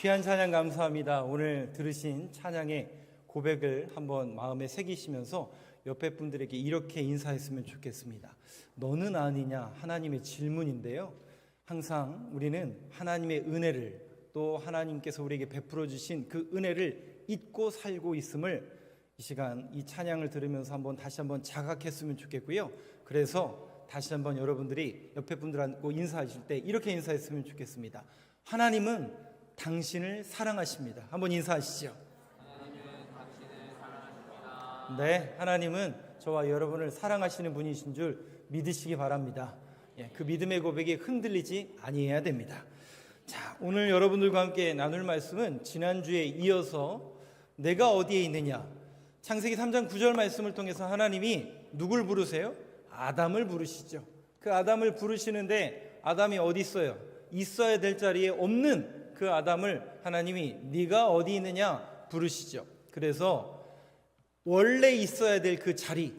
귀한 찬양 감사합니다. 오늘 들으신 찬양의 고백을 한번 마음에 새기시면서 옆에 분들에게 이렇게 인사했으면 좋겠습니다. 너는 아니냐? 하나님의 질문인데요. 항상 우리는 하나님의 은혜를, 또 하나님께서 우리에게 베풀어 주신 그 은혜를 잊고 살고 있음을 이 시간 이 찬양을 들으면서 다시 한번 자각했으면 좋겠고요. 그래서 다시 한번 여러분들이 옆에 분들하고 인사하실 때 이렇게 인사했으면 좋겠습니다. 하나님은 당신을 사랑하십니다. 한번 인사하시죠. 하나님은 당신을 사랑하십니다. 네, 하나님은 저와 여러분을 사랑하시는 분이신 줄 믿으시기 바랍니다. 그 믿음의 고백이 흔들리지 아니해야 됩니다. 자, 오늘 여러분들과 함께 나눌 말씀은 지난주에 이어서 내가 어디에 있느냐, 창세기 3장 9절 말씀을 통해서 하나님이 누굴 부르세요? 아담을 부르시죠. 그 아담을 부르시는데 아담이 어디 있어요? 있어야 될 자리에 없는 그 아담을 하나님이 네가 어디 있느냐 부르시죠. 그래서 원래 있어야 될 그 자리,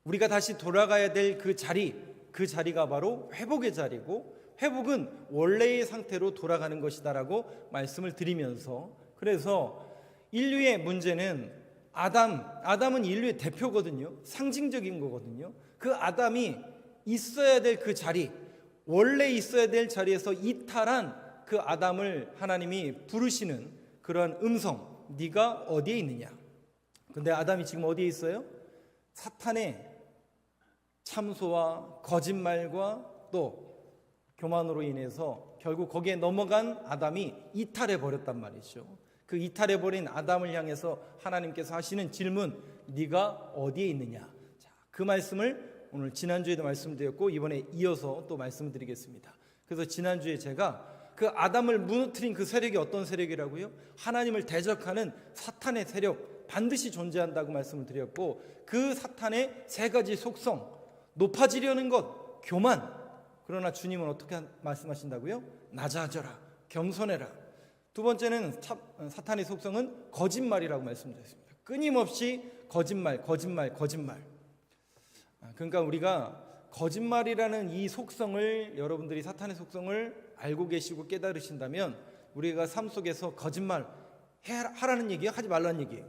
우리가 다시 돌아가야 될 그 자리가 바로 회복의 자리고, 회복은 원래의 상태로 돌아가는 것이다라고 말씀을 드리면서, 그래서 인류의 문제는 아담은 인류의 대표거든요. 상징적인 거거든요. 그 아담이 있어야 될 그 자리, 원래 있어야 될 자리에서 이탈한 그 아담을 하나님이 부르시는 그러한 음성, 네가 어디에 있느냐. 근데 아담이 지금 어디에 있어요? 사탄의 참소와 거짓말과 또 교만으로 인해서 결국 거기에 넘어간 아담이 이탈해 버렸단 말이죠. 그 이탈해 버린 아담을 향해서 하나님께서 하시는 질문, 네가 어디에 있느냐. 자, 그 말씀을 오늘 지난주에도 말씀드렸고 이번에 이어서 또 말씀드리겠습니다. 그래서 지난주에 제가 그 아담을 무너뜨린 그 세력이 어떤 세력이라고요? 하나님을 대적하는 사탄의 세력, 반드시 존재한다고 말씀을 드렸고, 그 사탄의 세 가지 속성, 높아지려는 것, 교만. 그러나 주님은 어떻게 말씀하신다고요? 낮아져라, 겸손해라. 두 번째는 사탄의 속성은 거짓말이라고 말씀드렸습니다. 끊임없이 거짓말. 그러니까 우리가 거짓말이라는 이 속성을, 여러분들이 사탄의 속성을 알고 계시고 깨달으신다면 우리가 삶 속에서 거짓말 하라는 얘기예요? 하지 말라는 얘기예요?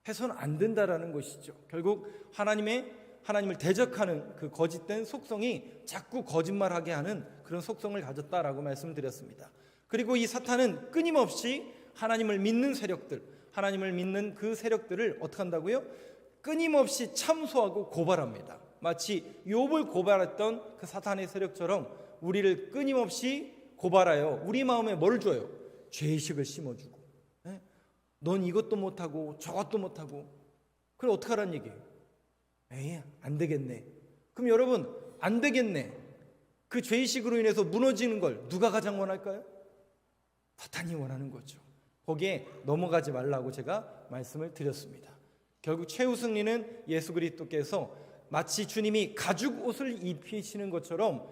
해서는 안 된다라는 것이죠. 결국 하나님을 대적하는 그 거짓된 속성이 자꾸 거짓말하게 하는 그런 속성을 가졌다라고 말씀을 드렸습니다. 그리고 이 사탄은 끊임없이 하나님을 믿는 세력들, 하나님을 믿는 그 세력들을 어떻게 한다고요? 끊임없이 참소하고 고발합니다. 마치 욥을 고발했던 그 사탄의 세력처럼 우리를 끊임없이 고발하여 우리 마음에 뭘 줘요? 죄의식을 심어주고, 넌 이것도 못하고 저것도 못하고. 그럼 어떡하라는 얘기예요? 에이, 안 되겠네. 그럼 여러분, 안 되겠네, 그 죄의식으로 인해서 무너지는 걸 누가 가장 원할까요? 사탄이 원하는 거죠. 거기에 넘어가지 말라고 제가 말씀을 드렸습니다. 결국 최우승리는 예수 그리스도께서 마치 주님이 가죽 옷을 입히시는 것처럼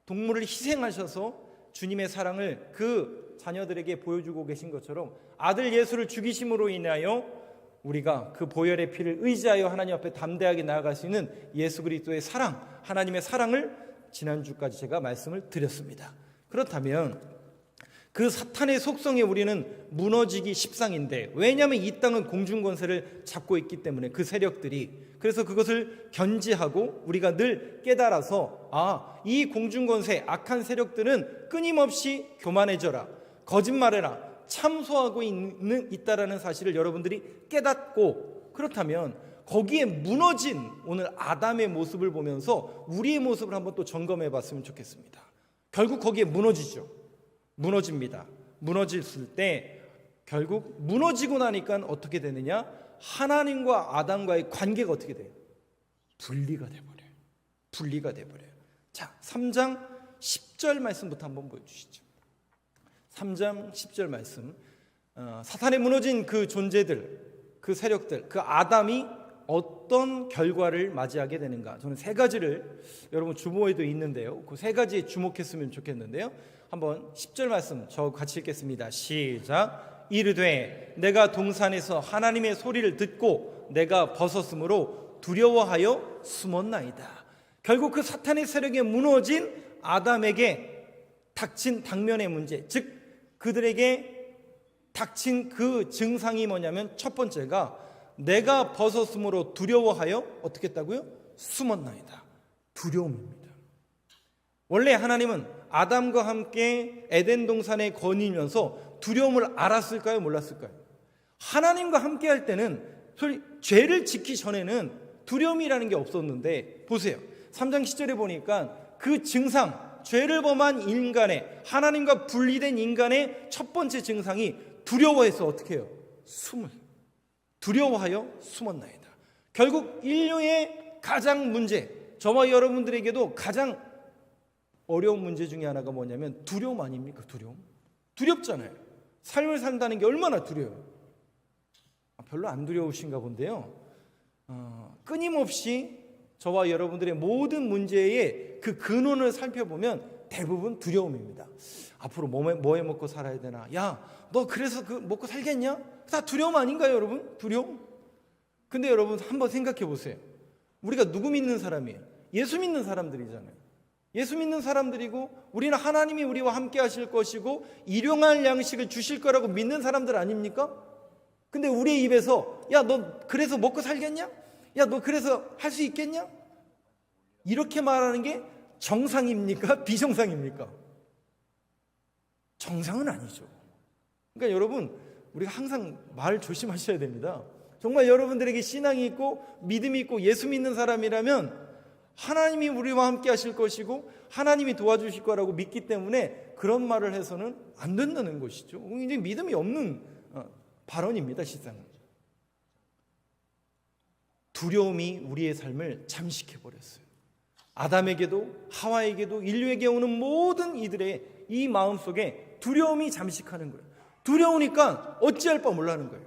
동물을 희생하셔서 주님의 사랑을 그 자녀들에게 보여주고 계신 것처럼 아들 예수를 죽이심으로 인하여 우리가 그 보혈의 피를 의지하여 하나님 앞에 담대하게 나아갈 수 있는 예수 그리스도의 사랑, 하나님의 사랑을 지난주까지 제가 말씀을 드렸습니다. 그렇다면 그 사탄의 속성에 우리는 무너지기 십상인데, 왜냐하면 이 땅은 공중권세를 잡고 있기 때문에 그 세력들이, 그래서 그것을 견지하고 우리가 늘 깨달아서 이 공중권세, 악한 세력들은 끊임없이 교만해져라, 거짓말해라, 참소하고 있다라는 사실을 여러분들이 깨닫고, 그렇다면 거기에 무너진 오늘 아담의 모습을 보면서 우리의 모습을 한번 또 점검해 봤으면 좋겠습니다. 결국 거기에 무너집니다. 무너졌을 때 결국 무너지고 나니까 어떻게 되느냐? 하나님과 아담과의 관계가 어떻게 돼요? 분리가 돼버려요. 자, 3장 10절 말씀부터 한번 보여주시죠. 3장 10절 말씀. 사탄에 무너진 그 존재들, 그 세력들, 그 아담이 어떤 결과를 맞이하게 되는가? 저는 세 가지를 여러분 주보에도 있는데요, 그 세 가지에 주목했으면 좋겠는데요. 한번 10절 말씀 저 같이 읽겠습니다. 시작. 이르되 내가 동산에서 하나님의 소리를 듣고 내가 벗었으므로 두려워하여 숨었나이다. 결국 그 사탄의 세력에 무너진 아담에게 닥친 당면의 문제, 즉 그들에게 닥친 그 증상이 뭐냐면 첫 번째가 내가 벗었으므로 두려워하여 어떻게 했다고요? 숨었나이다. 두려움입니다. 원래 하나님은 아담과 함께 에덴 동산에 거니면서 두려움을 알았을까요? 몰랐을까요? 하나님과 함께 할 때는 죄를 짓기 전에는 두려움이라는 게 없었는데 보세요. 3장 10절에 보니까 그 증상, 죄를 범한 인간의, 하나님과 분리된 인간의 첫 번째 증상이 두려워해서 어떻게 해요? 두려워하여 숨었나이다. 결국 인류의 가장 문제, 저와 여러분들에게도 가장 어려운 문제 중에 하나가 뭐냐면 두려움 아닙니까? 두렵잖아요. 삶을 산다는 게 얼마나 두려워요. 별로 안 두려우신가 본데요. 끊임없이 저와 여러분들의 모든 문제의 그 근원을 살펴보면 대부분 두려움입니다. 앞으로 뭐 해 먹고 살아야 되나? 야, 너 그래서 그 먹고 살겠냐? 다 두려움 아닌가요, 여러분? 두려움? 근데 여러분 한번 생각해 보세요. 우리가 누구 믿는 사람이에요? 예수 믿는 사람들이잖아요. 예수 믿는 사람들이고 우리는 하나님이 우리와 함께 하실 것이고 일용할 양식을 주실 거라고 믿는 사람들 아닙니까? 근데 우리의 입에서 야, 너 그래서 먹고 살겠냐? 야, 너 그래서 할 수 있겠냐? 이렇게 말하는 게 정상입니까? 비정상입니까? 정상은 아니죠. 그러니까 여러분, 우리가 항상 말 조심하셔야 됩니다. 정말 여러분들에게 신앙이 있고 믿음이 있고 예수 믿는 사람이라면 하나님이 우리와 함께 하실 것이고 하나님이 도와주실 거라고 믿기 때문에 그런 말을 해서는 안 된다는 것이죠. 굉장히 믿음이 없는 발언입니다, 실상은. 두려움이 우리의 삶을 잠식해버렸어요. 아담에게도 하와에게도 인류에게 오는 모든 이들의 이 마음속에 두려움이 잠식하는 거예요. 두려우니까 어찌할 바 몰라는 거예요.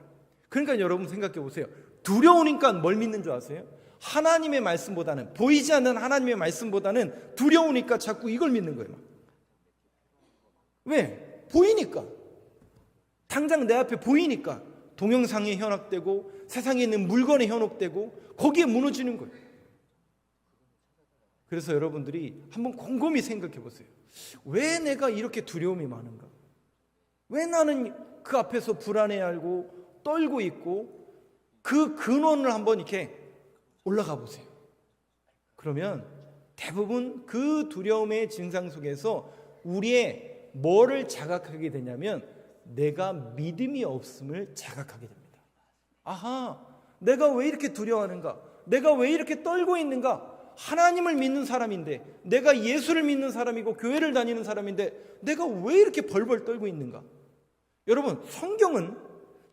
그러니까 여러분 생각해 보세요. 두려우니까 뭘 믿는 줄 아세요? 하나님의 말씀보다는, 보이지 않는 하나님의 말씀보다는 두려우니까 자꾸 이걸 믿는 거예요. 왜? 보이니까. 당장 내 앞에 보이니까 동영상에 현혹되고 세상에 있는 물건에 현혹되고 거기에 무너지는 거예요. 그래서 여러분들이 한번 곰곰이 생각해 보세요. 왜 내가 이렇게 두려움이 많은가? 왜 나는 그 앞에서 불안해하고 떨고 있고 그 근원을 한번 이렇게 올라가 보세요. 그러면 대부분 그 두려움의 증상 속에서 우리의 뭐를 자각하게 되냐면 내가 믿음이 없음을 자각하게 됩니다. 아하, 내가 왜 이렇게 두려워하는가? 내가 왜 이렇게 떨고 있는가? 하나님을 믿는 사람인데, 내가 예수를 믿는 사람이고 교회를 다니는 사람인데 내가 왜 이렇게 벌벌 떨고 있는가? 여러분, 성경은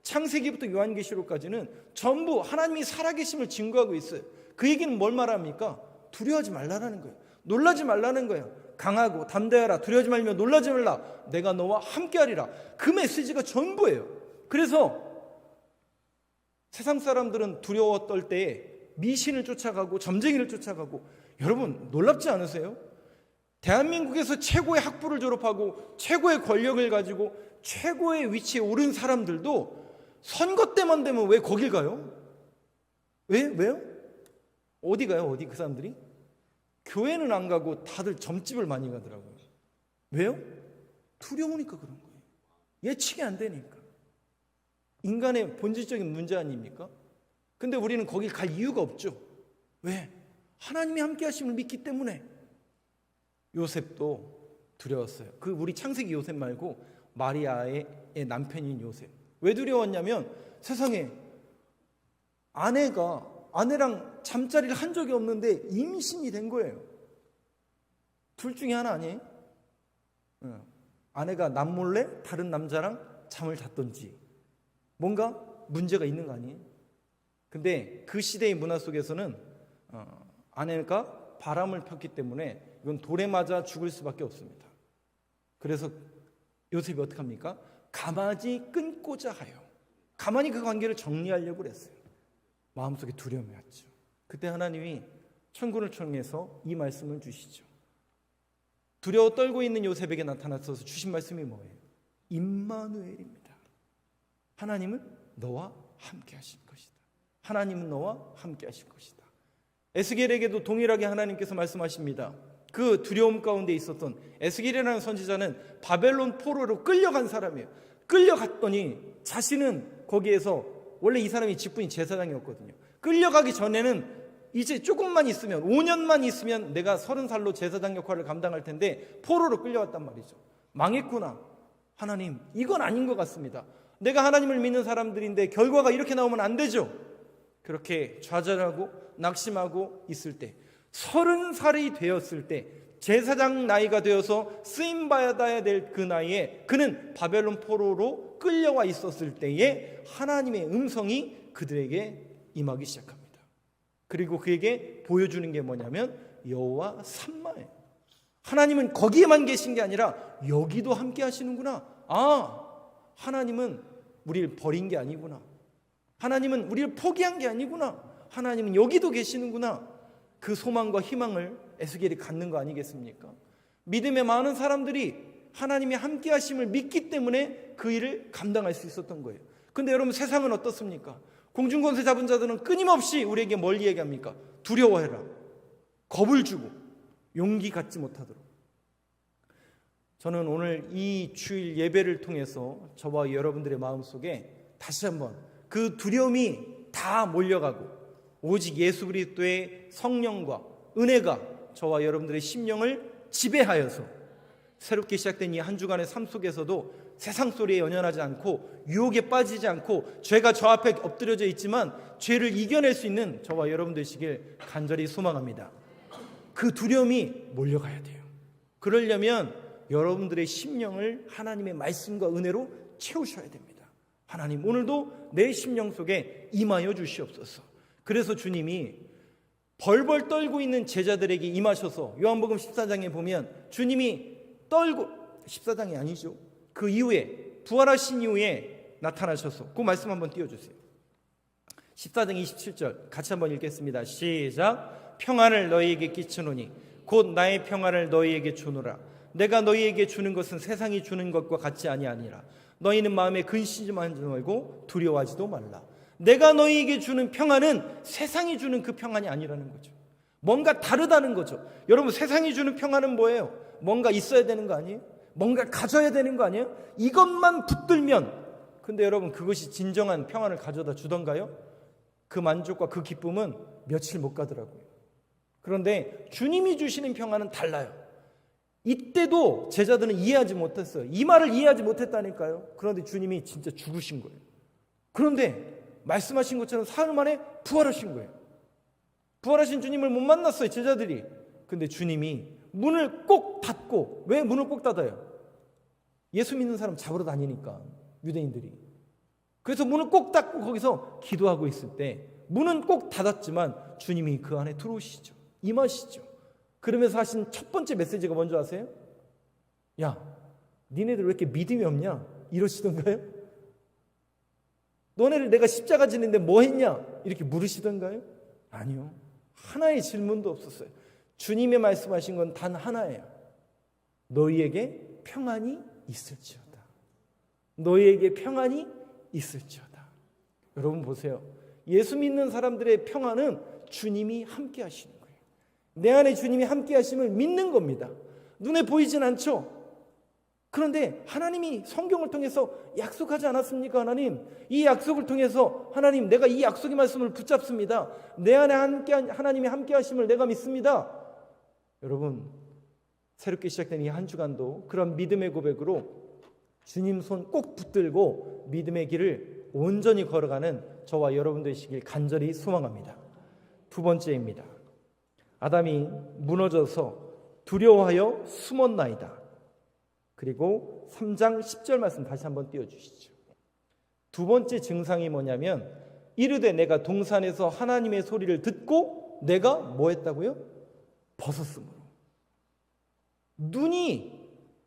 창세기부터 요한계시록까지는 전부 하나님이 살아계심을 증거하고 있어요. 그 얘기는 뭘 말합니까? 두려워하지 말라는 거예요. 놀라지 말라는 거예요. 강하고 담대하라. 두려워하지 말며 놀라지 말라. 내가 너와 함께하리라. 그 메시지가 전부예요. 그래서 세상 사람들은 두려워 떨 때에 미신을 쫓아가고 점쟁이를 쫓아가고, 여러분 놀랍지 않으세요? 대한민국에서 최고의 학부를 졸업하고 최고의 권력을 가지고 최고의 위치에 오른 사람들도 선거 때만 되면 왜 거길 가요? 왜요? 어디 가요? 어디 그 사람들이? 교회는 안 가고 다들 점집을 많이 가더라고요. 왜요? 두려우니까 그런 거예요. 예측이 안 되니까. 인간의 본질적인 문제 아닙니까? 근데 우리는 거기 갈 이유가 없죠. 왜? 하나님이 함께 하심을 믿기 때문에. 요셉도 두려웠어요. 그 우리 창세기 요셉 말고 마리아의 남편인 요셉. 왜 두려웠냐면 세상에 아내랑 잠자리를 한 적이 없는데 임신이 된 거예요. 둘 중에 하나 아니에요? 아내가 남몰래 다른 남자랑 잠을 잤던지 뭔가 문제가 있는 거 아니에요? 근데 그 시대의 문화 속에서는 아내가 바람을 폈기 때문에 이건 돌에 맞아 죽을 수밖에 없습니다. 그래서 요셉이 어떻게 합니까? 가마지 끊고자 하여 가만히 그 관계를 정리하려고 그랬어요. 마음속에 두려움이 왔죠. 그때 하나님이 천군을 청해서 이 말씀을 주시죠. 두려워 떨고 있는 요셉에게 나타나서 주신 말씀이 뭐예요? 임마누엘입니다. 하나님은 너와 함께 하실 것이다. 하나님은 너와 함께 하실 것이다. 에스겔에게도 동일하게 하나님께서 말씀하십니다. 그 두려움 가운데 있었던 에스겔이라는 선지자는 바벨론 포로로 끌려간 사람이에요. 끌려갔더니 자신은 거기에서, 원래 이 사람이 직분이 제사장이었거든요. 끌려가기 전에는 이제 조금만 있으면, 5년만 있으면 내가 30살로 제사장 역할을 감당할 텐데 포로로 끌려왔단 말이죠. 망했구나. 하나님, 이건 아닌 것 같습니다. 내가 하나님을 믿는 사람들인데 결과가 이렇게 나오면 안 되죠. 그렇게 좌절하고 낙심하고 있을 때, 30살이 되었을 때, 제사장 나이가 되어서 쓰임받아야 될 그 나이에 그는 바벨론 포로로 끌려와 있었을 때에 하나님의 음성이 그들에게 임하기 시작합니다. 그리고 그에게 보여주는 게 뭐냐면 여호와 삼마예요. 하나님은 거기에만 계신 게 아니라 여기도 함께 하시는구나. 하나님은 우리를 버린 게 아니구나. 하나님은 우리를 포기한 게 아니구나. 하나님은 여기도 계시는구나. 그 소망과 희망을 에스겔이 갖는 거 아니겠습니까? 믿음의 많은 사람들이 하나님이 함께 하심을 믿기 때문에 그 일을 감당할 수 있었던 거예요. 근데 여러분, 세상은 어떻습니까? 공중권세 잡은 자들은 끊임없이 우리에게 뭘 얘기합니까? 두려워해라, 겁을 주고 용기 갖지 못하도록. 저는 오늘 이 주일 예배를 통해서 저와 여러분들의 마음속에 다시 한번 그 두려움이 다 몰려가고 오직 예수 그리스도의 성령과 은혜가 저와 여러분들의 심령을 지배하여서 새롭게 시작된 이 한 주간의 삶 속에서도 세상 소리에 연연하지 않고 유혹에 빠지지 않고 죄가 저 앞에 엎드려져 있지만 죄를 이겨낼 수 있는 저와 여러분 되시길 간절히 소망합니다. 그 두려움이 몰려가야 돼요. 그러려면 여러분들의 심령을 하나님의 말씀과 은혜로 채우셔야 됩니다. 하나님, 오늘도 내 심령 속에 임하여 주시옵소서. 그래서 주님이 벌벌 떨고 있는 제자들에게 임하셔서 요한복음 14장에 보면 주님이 떨고, 14장이 아니죠, 그 이후에 부활하신 이후에 나타나셔서 그 말씀 한번 띄워주세요. 14장 27절 같이 한번 읽겠습니다. 시작. 평안을 너희에게 끼치노니 곧 나의 평안을 너희에게 주노라. 내가 너희에게 주는 것은 세상이 주는 것과 같지 아니하니라. 너희는 마음에 근심하지 말고 두려워하지도 말라. 내가 너희에게 주는 평안은 세상이 주는 그 평안이 아니라는 거죠. 뭔가 다르다는 거죠. 여러분, 세상이 주는 평안은 뭐예요? 뭔가 있어야 되는 거 아니에요? 뭔가 가져야 되는 거 아니에요? 이것만 붙들면. 근데 여러분, 그것이 진정한 평안을 가져다 주던가요? 그 만족과 그 기쁨은 며칠 못 가더라고요. 그런데 주님이 주시는 평안은 달라요. 이때도 제자들은 이해하지 못했어요. 이 말을 이해하지 못했다니까요. 그런데 주님이 진짜 죽으신 거예요. 그런데 말씀하신 것처럼 사흘 만에 부활하신 거예요. 부활하신 주님을 못 만났어요, 제자들이. 근데 주님이 문을 꼭 닫고, 왜 문을 꼭 닫아요? 예수 믿는 사람 잡으러 다니니까, 유대인들이. 그래서 문을 꼭 닫고 거기서 기도하고 있을 때 문은 꼭 닫았지만 주님이 그 안에 들어오시죠. 임하시죠. 그러면서 하신 첫 번째 메시지가 뭔지 아세요? 야, 니네들 왜 이렇게 믿음이 없냐? 이러시던가요? 너네를 내가 십자가 지는데 뭐 했냐? 이렇게 물으시던가요? 아니요. 하나의 질문도 없었어요. 주님의 말씀하신 건 단 하나예요. 너희에게 평안이 있을지어다. 너희에게 평안이 있을지어다. 여러분 보세요. 예수 믿는 사람들의 평안은 주님이 함께 하시는 거예요. 내 안에 주님이 함께 하심을 믿는 겁니다. 눈에 보이진 않죠. 그런데 하나님이 성경을 통해서 약속하지 않았습니까? 하나님, 이 약속을 통해서 하나님, 내가 이 약속의 말씀을 붙잡습니다. 내 안에 하나님이 함께 하심을 내가 믿습니다. 여러분, 새롭게 시작된 이 한 주간도 그런 믿음의 고백으로 주님 손 꼭 붙들고 믿음의 길을 온전히 걸어가는 저와 여러분 되시길 간절히 소망합니다. 두 번째입니다. 아담이 무너져서 두려워하여 숨었나이다. 그리고 3장 10절 말씀 다시 한번 띄워주시죠. 두 번째 증상이 뭐냐면 이르되 내가 동산에서 하나님의 소리를 듣고 내가 뭐 했다고요? 벗었으므로. 눈이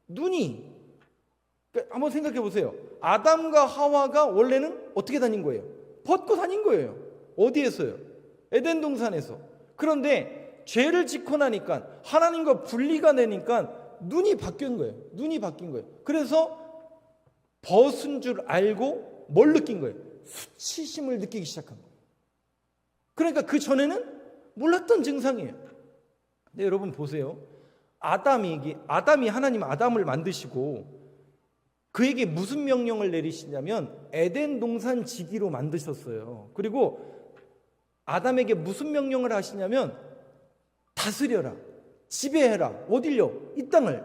그러니까 한번 생각해 보세요. 아담과 하와가 원래는 어떻게 다닌 거예요? 벗고 다닌 거예요. 어디에서요? 에덴 동산에서. 그런데 죄를 짓고 나니까 하나님과 분리가 되니까 눈이 바뀐 거예요. 눈이 바뀐 거예요. 그래서 벗은 줄 알고 뭘 느낀 거예요? 수치심을 느끼기 시작한 거예요. 그러니까 그 전에는 몰랐던 증상이에요. 근데 여러분 보세요. 아담이 하나님 아담을 만드시고 그에게 무슨 명령을 내리시냐면 에덴 동산 지기로 만드셨어요. 그리고 아담에게 무슨 명령을 하시냐면 다스려라, 지배해라, 어딜요? 이 땅을.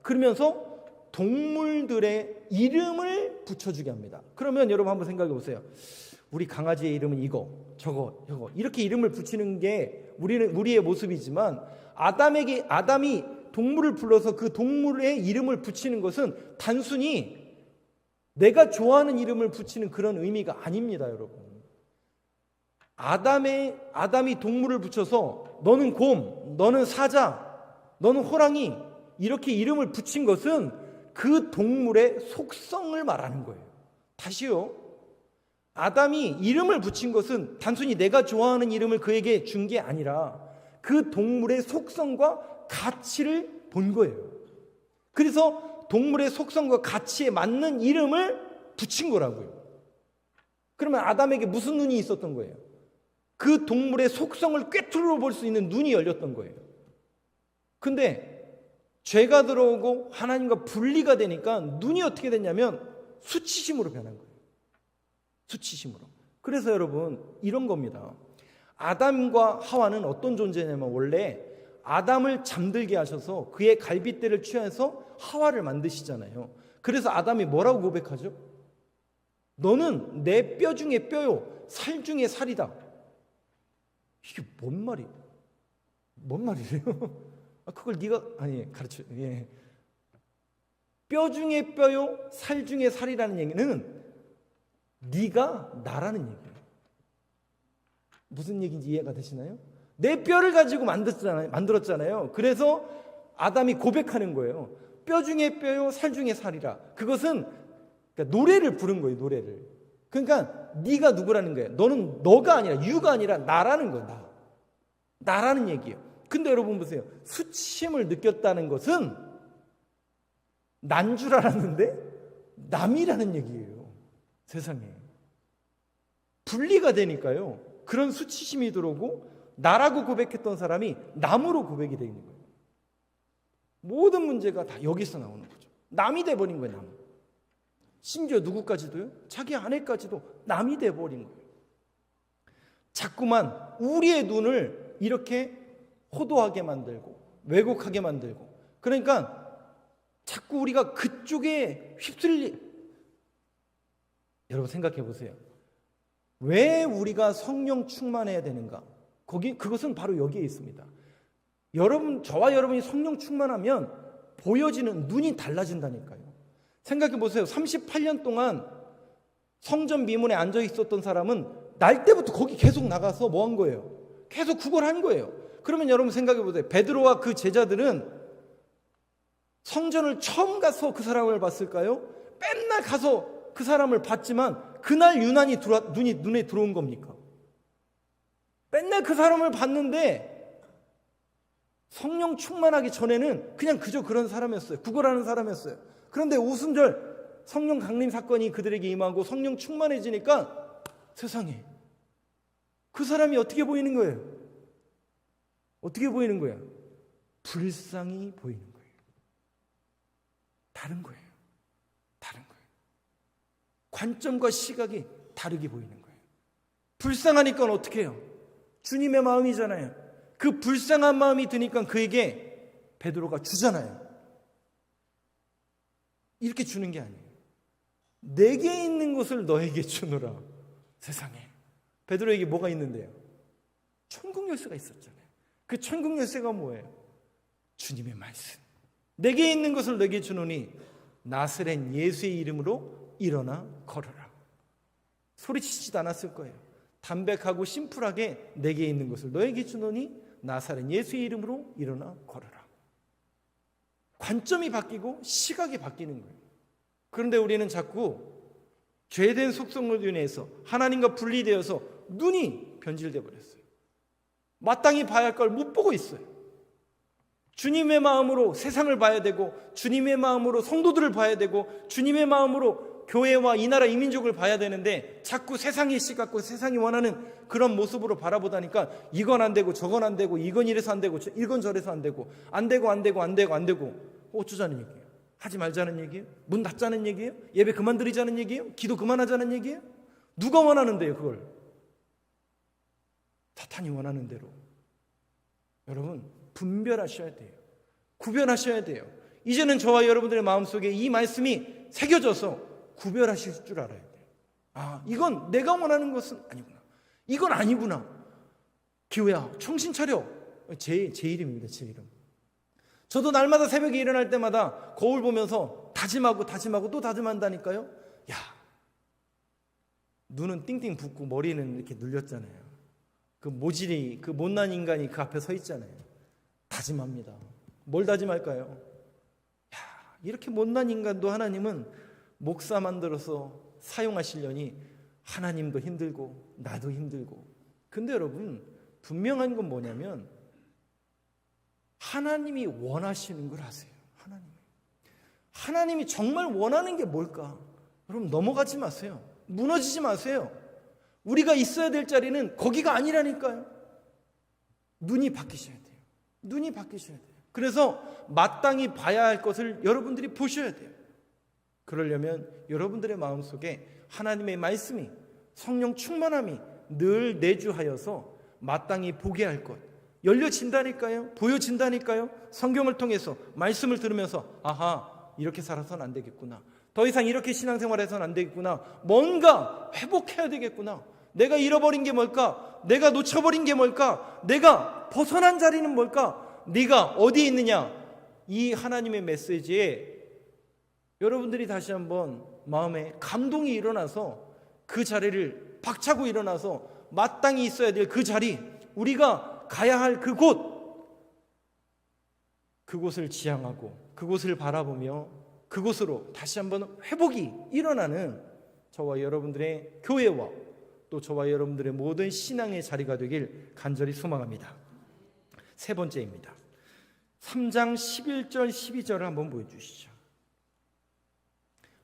그러면서 동물들의 이름을 붙여주게 합니다. 그러면 여러분 한번 생각해 보세요. 우리 강아지의 이름은 이거, 저거, 이렇게 이름을 붙이는 게 우리의 모습이지만 아담이 동물을 불러서 그 동물의 이름을 붙이는 것은 단순히 내가 좋아하는 이름을 붙이는 그런 의미가 아닙니다, 여러분. 아담이 동물을 붙여서 너는 곰, 너는 사자, 너는 호랑이 이렇게 이름을 붙인 것은 그 동물의 속성을 말하는 거예요. 다시요. 아담이 이름을 붙인 것은 단순히 내가 좋아하는 이름을 그에게 준 게 아니라 그 동물의 속성과 가치를 본 거예요. 그래서 동물의 속성과 가치에 맞는 이름을 붙인 거라고요. 그러면 아담에게 무슨 눈이 있었던 거예요? 그 동물의 속성을 꿰뚫어 볼 수 있는 눈이 열렸던 거예요. 근데 죄가 들어오고 하나님과 분리가 되니까 눈이 어떻게 됐냐면 수치심으로 변한 거예요. 수치심으로. 그래서 여러분 이런 겁니다. 아담과 하와는 어떤 존재냐면 원래 아담을 잠들게 하셔서 그의 갈빗대를 취해서 하와를 만드시잖아요. 그래서 아담이 뭐라고 고백하죠? 너는 내 뼈 중에 뼈요, 살 중에 살이다. 이게 뭔 말이에요? 뭔 말이래요? 그걸 네가 가르쳐. 예. 뼈 중에 뼈요, 살 중에 살이라는 얘기는 네가 나라는 얘기예요. 무슨 얘기인지 이해가 되시나요? 내 뼈를 가지고 만들었잖아요. 그래서 아담이 고백하는 거예요. 뼈 중에 뼈요, 살 중에 살이라. 그것은 그러니까 노래를 부른 거예요. 노래를. 그러니까 네가 누구라는 거예요. 너는 너가 아니라 유가 아니라 나라는 거야. 나라는 얘기예요. 근데 여러분 보세요. 수치심을 느꼈다는 것은 난 줄 알았는데 남이라는 얘기예요. 세상에. 분리가 되니까요. 그런 수치심이 들어오고 나라고 고백했던 사람이 남으로 고백이 되는 거예요. 모든 문제가 다 여기서 나오는 거죠. 남이 돼버린 거예요. 남. 심지어 누구까지도요? 자기 아내까지도 남이 돼버린 거예요. 자꾸만 우리의 눈을 이렇게 호도하게 만들고 왜곡하게 만들고 그러니까 자꾸 우리가 그쪽에 여러분 생각해 보세요. 왜 우리가 성령 충만해야 되는가? 그것은 바로 여기에 있습니다. 저와 여러분이 성령 충만하면 보여지는 눈이 달라진다니까요. 생각해 보세요. 38년 동안 성전 미문에 앉아 있었던 사람은 날 때부터 거기 계속 나가서 뭐 한 거예요? 계속 구걸한 거예요. 그러면 여러분 생각해 보세요. 베드로와 그 제자들은 성전을 처음 가서 그 사람을 봤을까요? 맨날 가서 그 사람을 봤지만 그날 유난히 눈에 들어온 겁니까? 맨날 그 사람을 봤는데 성령 충만하기 전에는 그냥 그저 그런 사람이었어요. 구걸하는 사람이었어요. 그런데 오순절 성령 강림 사건이 그들에게 임하고 성령 충만해지니까 세상에 그 사람이 어떻게 보이는 거예요? 어떻게 보이는 거야? 불쌍히 보이는 거예요. 다른 거예요. 다른 거예요. 관점과 시각이 다르게 보이는 거예요. 불쌍하니까 어떻게 해요? 주님의 마음이잖아요. 그 불쌍한 마음이 드니까 그에게 베드로가 주잖아요. 이렇게 주는 게 아니에요. 내게 있는 것을 너에게 주노라. 세상에. 베드로에게 뭐가 있는데요? 천국 열쇠가 있었잖아요. 그 천국 열쇠가 뭐예요? 주님의 말씀. 내게 있는 것을 너에게 주노니 나사렛 예수의 이름으로 일어나 걸어라. 소리치지도 않았을 거예요. 담백하고 심플하게 내게 있는 것을 너에게 주노니 나사렛 예수의 이름으로 일어나 걸어라. 관점이 바뀌고 시각이 바뀌는 거예요. 그런데 우리는 자꾸 죄된 속성으로 인해서 하나님과 분리되어서 눈이 변질되어 버렸어요. 마땅히 봐야 할 걸 못 보고 있어요. 주님의 마음으로 세상을 봐야 되고 주님의 마음으로 성도들을 봐야 되고 주님의 마음으로 교회와 이 나라 이 민족을 봐야 되는데 자꾸 세상의 시각과 세상이 원하는 그런 모습으로 바라보다니까 이건 안 되고 저건 안 되고 이건 이래서 안 되고 이건 저래서 안 되고 어쩌자는 얘기예요. 하지 말자는 얘기예요? 문 닫자는 얘기예요? 예배 그만 드리자는 얘기예요? 기도 그만하자는 얘기예요? 누가 원하는데요, 그걸? 사탄이 원하는 대로. 여러분, 분별하셔야 돼요. 구별하셔야 돼요. 이제는 저와 여러분들의 마음속에 이 말씀이 새겨져서 구별하실 줄 알아야 돼요. 아, 이건 내가 원하는 것은 아니구나. 이건 아니구나. 기호야, 정신 차려. 제 이름입니다, 제 이름. 저도 날마다 새벽에 일어날 때마다 거울 보면서 다짐하고 또 다짐한다니까요. 야, 눈은 띵띵 붓고 머리는 이렇게 눌렸잖아요. 그 모질이, 그 못난 인간이 그 앞에 서 있잖아요. 다짐합니다. 뭘 다짐할까요? 야, 이렇게 못난 인간도 하나님은 목사 만들어서 사용하시려니 하나님도 힘들고 나도 힘들고. 근데 여러분, 분명한 건 뭐냐면 하나님이 원하시는 걸 하세요. 하나님이 정말 원하는 게 뭘까? 여러분, 넘어가지 마세요. 무너지지 마세요. 우리가 있어야 될 자리는 거기가 아니라니까요. 눈이 바뀌셔야 돼요. 눈이 바뀌셔야 돼요. 그래서 마땅히 봐야 할 것을 여러분들이 보셔야 돼요. 그러려면 여러분들의 마음속에 하나님의 말씀이, 성령 충만함이 늘 내주하여서 마땅히 보게 할 것, 열려진다니까요. 보여진다니까요. 성경을 통해서 말씀을 들으면서 아하, 이렇게 살아서는 안 되겠구나. 더 이상 이렇게 신앙생활해서는 안 되겠구나. 뭔가 회복해야 되겠구나. 내가 잃어버린 게 뭘까? 내가 놓쳐버린 게 뭘까? 내가 벗어난 자리는 뭘까? 네가 어디에 있느냐? 이 하나님의 메시지에 여러분들이 다시 한번 마음에 감동이 일어나서 그 자리를 박차고 일어나서 마땅히 있어야 될 그 자리, 우리가 가야 할 그곳을 지향하고 그곳을 바라보며 그곳으로 다시 한번 회복이 일어나는 저와 여러분들의 교회와 또 저와 여러분들의 모든 신앙의 자리가 되길 간절히 소망합니다. 세 번째입니다. 3장 11절 12절을 한번 보여주시죠.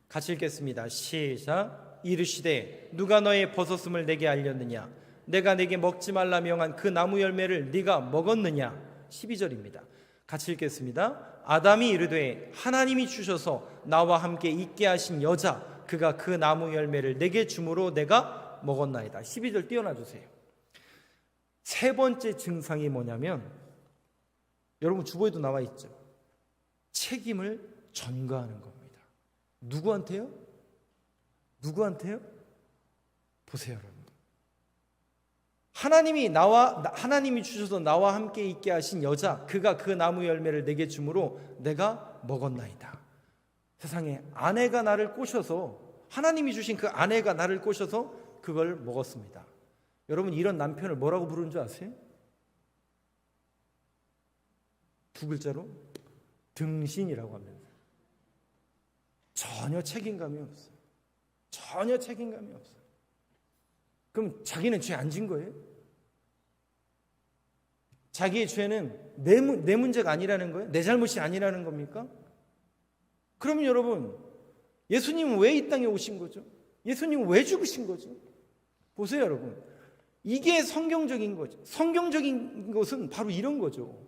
같이 읽겠습니다. 시작. 이르시되 누가 너의 벗었음을 내게 알렸느냐? 내가 내게 먹지 말라 명한 그 나무 열매를 네가 먹었느냐? 12절입니다. 같이 읽겠습니다. 아담이 이르되 하나님이 주셔서 나와 함께 있게 하신 여자 그가 그 나무 열매를 내게 주므로 내가 먹었나이다. 12절 띄워놔 주세요. 세 번째 증상이 뭐냐면 여러분 주보에도 나와 있죠. 책임을 전가하는 겁니다. 누구한테요? 보세요, 여러분. 하나님이 주셔서 나와 함께 있게 하신 여자 그가 그 나무 열매를 내게 주므로 내가 먹었나이다. 세상에 아내가 나를 꼬셔서, 하나님이 주신 그 아내가 나를 꼬셔서 그걸 먹었습니다. 여러분, 이런 남편을 뭐라고 부르는 줄 아세요? 두 글자로 등신이라고 합니다. 전혀 책임감이 없어요. 그럼 자기는 죄 안 진 거예요? 자기의 죄는 내 문제가 아니라는 거예요? 내 잘못이 아니라는 겁니까? 그러면 여러분, 예수님은 왜 이 땅에 오신 거죠? 예수님은 왜 죽으신 거죠? 보세요, 여러분. 이게 성경적인 거죠. 성경적인 것은 바로 이런 거죠.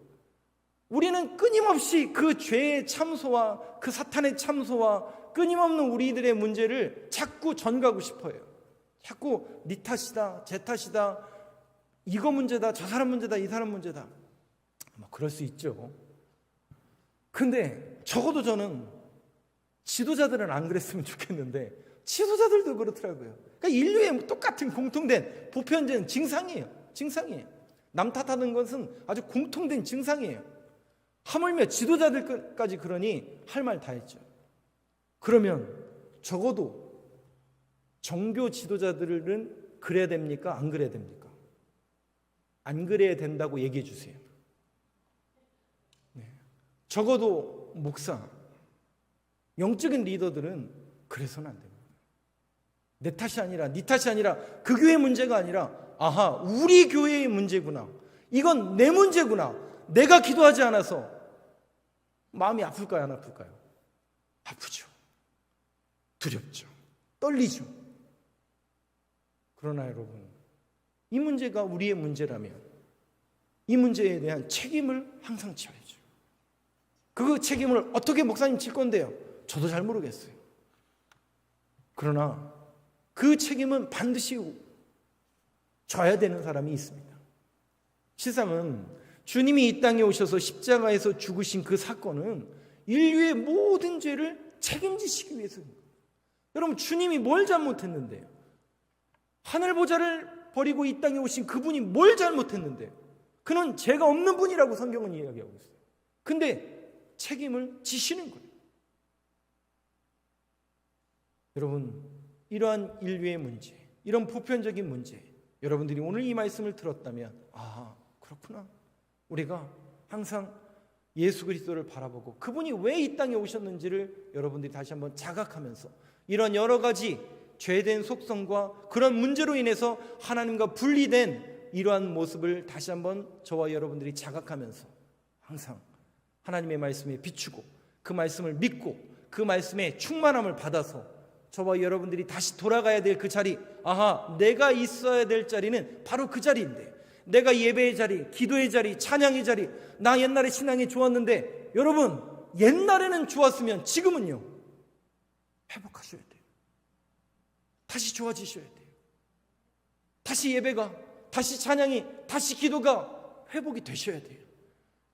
우리는 끊임없이 그 죄의 참소와 그 사탄의 참소와 끊임없는 우리들의 문제를 자꾸 전가하고 싶어요. 자꾸 네 탓이다, 제 탓이다, 이거 문제다, 저 사람 문제다, 이 사람 문제다. 그럴 수 있죠. 근데 적어도 저는 지도자들은 안 그랬으면 좋겠는데 지도자들도 그렇더라고요. 그러니까 인류의 똑같은 공통된 보편적인 증상이에요. 남 탓하는 것은 아주 공통된 증상이에요. 하물며 지도자들까지 그러니 할 말 다 했죠. 그러면 적어도 종교 지도자들은 그래야 됩니까? 안 그래야 됩니까? 안 그래야 된다고 얘기해 주세요. 네. 적어도 목사, 영적인 리더들은 그래서는 안 됩니다. 내 탓이 아니라, 네 탓이 아니라, 그 교회 문제가 아니라, 아하, 우리 교회의 문제구나. 이건 내 문제구나. 내가 기도하지 않아서 마음이 아플까요? 안 아플까요? 아프죠. 두렵죠. 떨리죠. 그러나 여러분, 이 문제가 우리의 문제라면 이 문제에 대한 책임을 항상 져야죠. 그 책임을 어떻게 목사님 질 건데요? 저도 잘 모르겠어요. 그러나 그 책임은 반드시 져야 되는 사람이 있습니다. 실상은 주님이 이 땅에 오셔서 십자가에서 죽으신 그 사건은 인류의 모든 죄를 책임지시기 위해서입니다. 여러분, 주님이 뭘 잘못했는데요? 하늘 보좌를 버리고 이 땅에 오신 그분이 뭘 잘못했는데요? 그는 죄가 없는 분이라고 성경은 이야기하고 있어요. 근데 책임을 지시는 거예요. 여러분, 이러한 인류의 문제, 이런 보편적인 문제, 여러분들이 오늘 이 말씀을 들었다면 그렇구나. 우리가 항상 예수 그리스도를 바라보고 그분이 왜 이 땅에 오셨는지를 여러분들이 다시 한번 자각하면서 이런 여러 가지 죄된 속성과 그런 문제로 인해서 하나님과 분리된 이러한 모습을 다시 한번 저와 여러분들이 자각하면서 항상 하나님의 말씀에 비추고 그 말씀을 믿고 그 말씀의 충만함을 받아서 저와 여러분들이 다시 돌아가야 될 그 자리, 내가 있어야 될 자리는 바로 그 자리인데, 내가 예배의 자리, 기도의 자리, 찬양의 자리, 나 옛날에 신앙이 좋았는데, 여러분 옛날에는 좋았으면 지금은요 회복하셔야 돼요. 다시 좋아지셔야 돼요. 다시 예배가, 다시 찬양이, 다시 기도가 회복이 되셔야 돼요.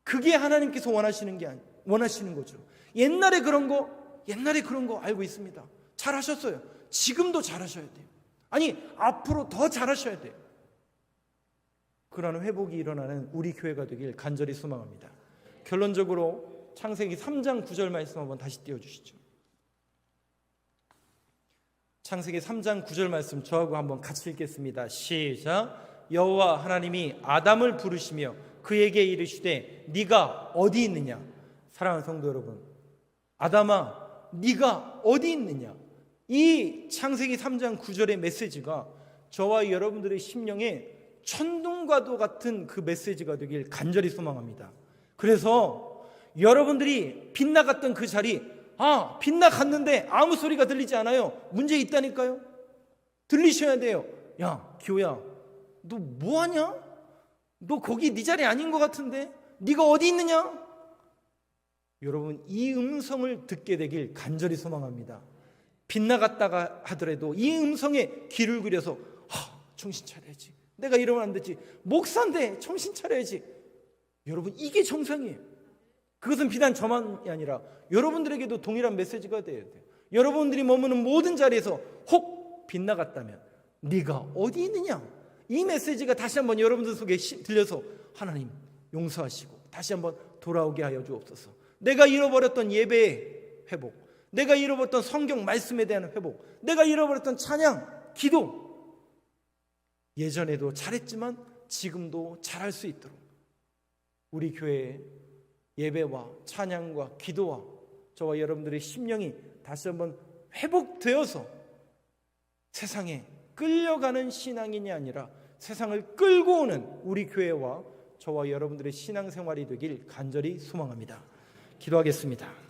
그게 하나님께서 원하시는 거죠. 옛날에 그런 거 알고 있습니다. 잘하셨어요. 지금도 잘하셔야 돼요. 아니, 앞으로 더 잘하셔야 돼요. 그러한 회복이 일어나는 우리 교회가 되길 간절히 소망합니다. 결론적으로 창세기 3장 9절 말씀 한번 다시 띄워주시죠. 창세기 3장 9절 말씀 저하고 한번 같이 읽겠습니다. 시작. 여호와 하나님이 아담을 부르시며 그에게 이르시되 네가 어디 있느냐. 사랑하는 성도 여러분, 아담아 네가 어디 있느냐. 이 창세기 3장 9절의 메시지가 저와 여러분들의 심령에 천둥과도 같은 그 메시지가 되길 간절히 소망합니다. 그래서 여러분들이 빗나갔던 그 자리, 빗나갔는데 아무 소리가 들리지 않아요. 문제 있다니까요. 들리셔야 돼요. 야, 기호야, 너 뭐하냐? 너 거기 네 자리 아닌 것 같은데? 네가 어디 있느냐? 여러분, 이 음성을 듣게 되길 간절히 소망합니다. 빗나갔다가 하더라도 이 음성에 귀를 기울여서 정신 차려야지. 내가 이러면 안 되지. 목사인데 정신 차려야지. 여러분, 이게 정상이에요. 그것은 비단 저만이 아니라 여러분들에게도 동일한 메시지가 돼야 돼요. 여러분들이 머무는 모든 자리에서 혹 빗나갔다면 네가 어디 있느냐. 이 메시지가 다시 한번 여러분들 속에 들려서 하나님 용서하시고 다시 한번 돌아오게 하여 주옵소서. 내가 잃어버렸던 예배의 회복, 내가 잃어버렸던 성경 말씀에 대한 회복, 내가 잃어버렸던 찬양, 기도, 예전에도 잘했지만 지금도 잘할 수 있도록 우리 교회의 예배와 찬양과 기도와 저와 여러분들의 심령이 다시 한번 회복되어서 세상에 끌려가는 신앙인이 아니라 세상을 끌고 오는 우리 교회와 저와 여러분들의 신앙생활이 되길 간절히 소망합니다. 기도하겠습니다.